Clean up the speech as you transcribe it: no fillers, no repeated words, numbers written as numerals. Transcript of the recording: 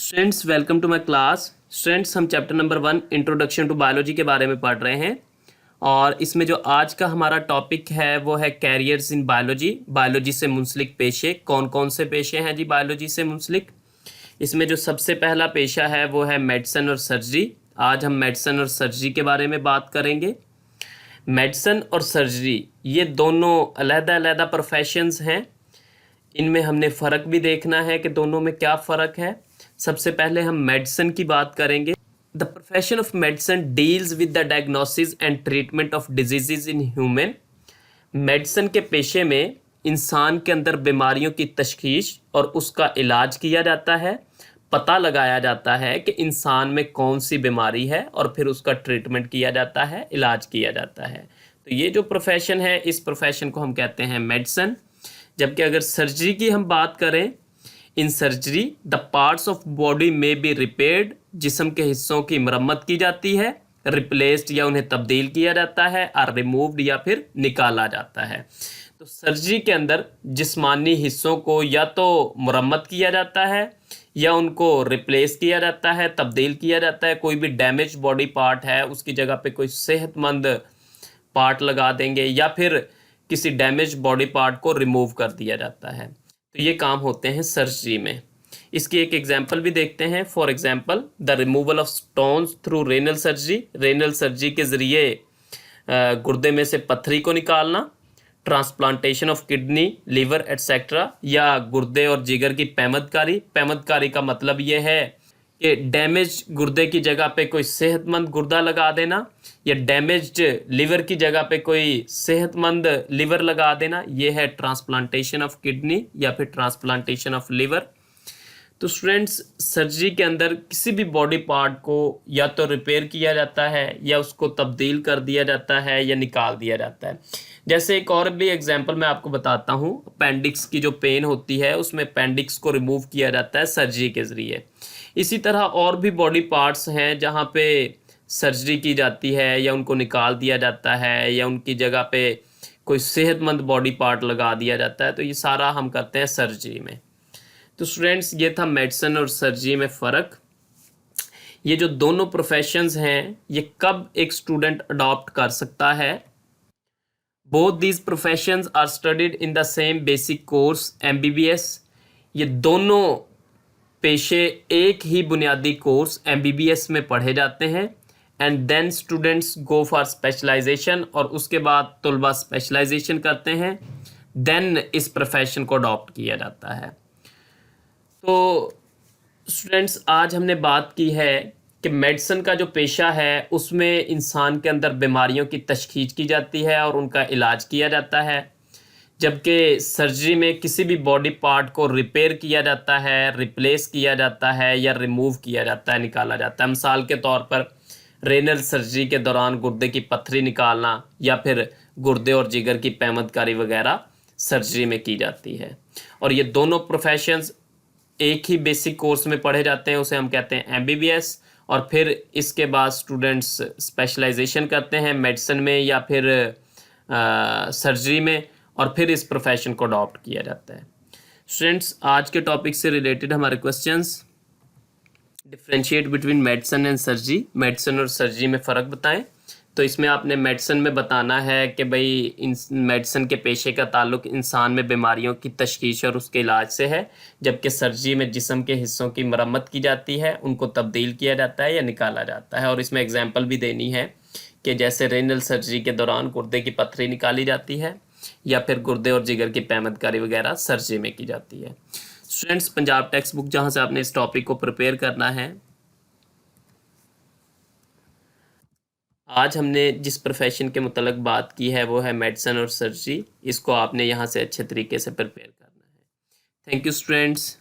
Students welcome to my class. Students हम chapter number 1 introduction to biology के बारे में पढ़ रहे हैं और इसमें जो आज का हमारा टॉपिक है वो है कैरियर्स इन बायोलॉजी। बायोलॉजी से मुंसलिक पेशे कौन कौन से पेशे हैं जी बायोलॉजी से मुंसलिक। इसमें जो सबसे पहला पेशा है वो है मेडिसिन और सर्जरी। आज हम मेडिसिन और सर्जरी के बारे में बात करेंगे। मेडिसिन और सर्जरी ये दोनों अलग-अलग प्रोफेशंस हैं। इनमें हमने फ़र्क भी देखना है कि दोनों में क्या फ़र्क है। सबसे पहले हम मेडिसिन की बात करेंगे। The profession of medicine deals with the diagnosis and treatment of diseases in human. Medicine के पेशे में इंसान के अंदर बीमारियों की तशखीस और उसका इलाज किया जाता है। पता लगाया जाता है कि इंसान में कौन सी बीमारी है और फिर उसका ट्रीटमेंट किया जाता है, इलाज किया जाता है। तो ये जो प्रोफेशन है इस प्रोफेशन को हम कहते हैं मेडिसिन। जबकि अगर सर्जरी की हम बात करें, in surgery the parts of body में बी रिपेयर्ड, जिस्म के हिस्सों की मरम्मत की जाती है, रिप्लेस्ड या उन्हें तब्दील किया जाता है, और रिमूव्ड या फिर निकाला जाता है। तो सर्जरी के अंदर जिस्मानी हिस्सों को या तो मरम्मत किया जाता है या उनको रिप्लेस किया जाता है, तब्दील किया जाता है। कोई भी डैमेज बॉडी पार्ट है उसकी जगह पे कोई सेहतमंद पार्ट लगा देंगे या फिर किसी डैमेज बॉडी पार्ट को रिमूव कर दिया जाता है। तो ये काम होते हैं सर्जरी में। इसकी एक एग्जांपल भी देखते हैं। For example the removal of stones through renal surgery. Renal surgery के ज़रिए गुर्दे में से पत्थरी को निकालना। Transplantation of kidney, liver etcetera, या गुर्दे और जिगर की पैमदकारी। पैमदकारी का मतलब ये है कि डैमेज गुर्दे की जगह पे कोई सेहतमंद गुर्दा लगा देना या डैमेज्ड लिवर की जगह पे कोई सेहतमंद लिवर लगा देना। ये है ट्रांसप्लांटेशन ऑफ किडनी या फिर ट्रांसप्लांटेशन ऑफ लिवर। तो स्टूडेंट्स सर्जरी के अंदर किसी भी बॉडी पार्ट को या तो रिपेयर किया जाता है या उसको तब्दील कर दिया जाता है या निकाल दिया जाता है। जैसे एक और भी एग्जांपल मैं आपको बताता हूँ। अपेंडिक्स की जो पेन होती है उसमें अपेंडिक्स को रिमूव किया जाता है सर्जरी के ज़रिए। इसी तरह और भी बॉडी पार्ट्स हैं जहाँ पे सर्जरी की जाती है या उनको निकाल दिया जाता है या उनकी जगह पे कोई सेहतमंद बॉडी पार्ट लगा दिया जाता है। तो ये सारा हम करते हैं सर्जरी में। तो स्टूडेंट्स ये था मेडिसिन और सर्जरी में फ़र्क। ये जो दोनों प्रोफेशंस हैं ये कब एक स्टूडेंट अडॉप्ट कर सकता है। Both these professions are studied in the same basic course MBBS। ये दोनों पेशे एक ही बुनियादी कोर्स MBBS में पढ़े जाते हैं। And then students go for specialisation, और उसके बाद तलबा स्पेशलाइजेशन करते हैं। देन इस प्रोफेशन को अडॉप्ट किया जाता है। तो स्टूडेंट्स आज हमने बात की है कि मेडिसिन का जो पेशा है उसमें इंसान के अंदर बीमारियों की तशखीस की जाती है और उनका इलाज किया जाता है। जबकि सर्जरी में किसी भी बॉडी पार्ट को रिपेयर किया जाता है, रिप्लेस किया जाता है या रिमूव किया जाता है, निकाला जाता है। मिसाल के तौर पर रेनल सर्जरी के दौरान गुर्दे की पत्थरी निकालना या फिर गुर्दे और जिगर की पैमदकारी वगैरह सर्जरी में की जाती है। और ये दोनों प्रोफेशंस एक ही बेसिक कोर्स में पढ़े जाते हैं, उसे हम कहते हैं MBBS। और फिर इसके बाद स्टूडेंट्स स्पेशलाइजेशन करते हैं मेडिसिन में या फिर सर्जरी में, और फिर इस प्रोफेशन को अडॉप्ट किया जाता है। स्टूडेंट्स आज के टॉपिक से रिलेटेड हमारे questions. Differentiate between medicine and surgery. Medicine और सर्जरी में फ़र्क बताएं। तो इसमें आपने मेडिसिन में बताना है कि भाई इन मेडिसिन के पेशे का ताल्लुक इंसान में बीमारियों की तशखीस और उसके इलाज से है। जबकि सर्जरी में जिस्म के हिस्सों की मरम्मत की जाती है, उनको तब्दील किया जाता है या निकाला जाता है। और इसमें एग्जाम्पल भी देनी है कि जैसे रेनल सर्जरी के दौरान गुर्दे की पत्थरी निकाली जाती है या फिर गुर्दे और जिगर की पैमदकारी वगैरह सर्जरी में की जाती है। स्टूडेंट्स पंजाब टेक्स्ट बुक जहां से आपने इस टॉपिक को प्रिपेयर करना है, आज हमने जिस प्रोफेशन के मुतल्लिक बात की है वो है मेडिसिन और सर्जरी। इसको आपने यहाँ से अच्छे तरीके से प्रिपेयर करना है। Thank you students.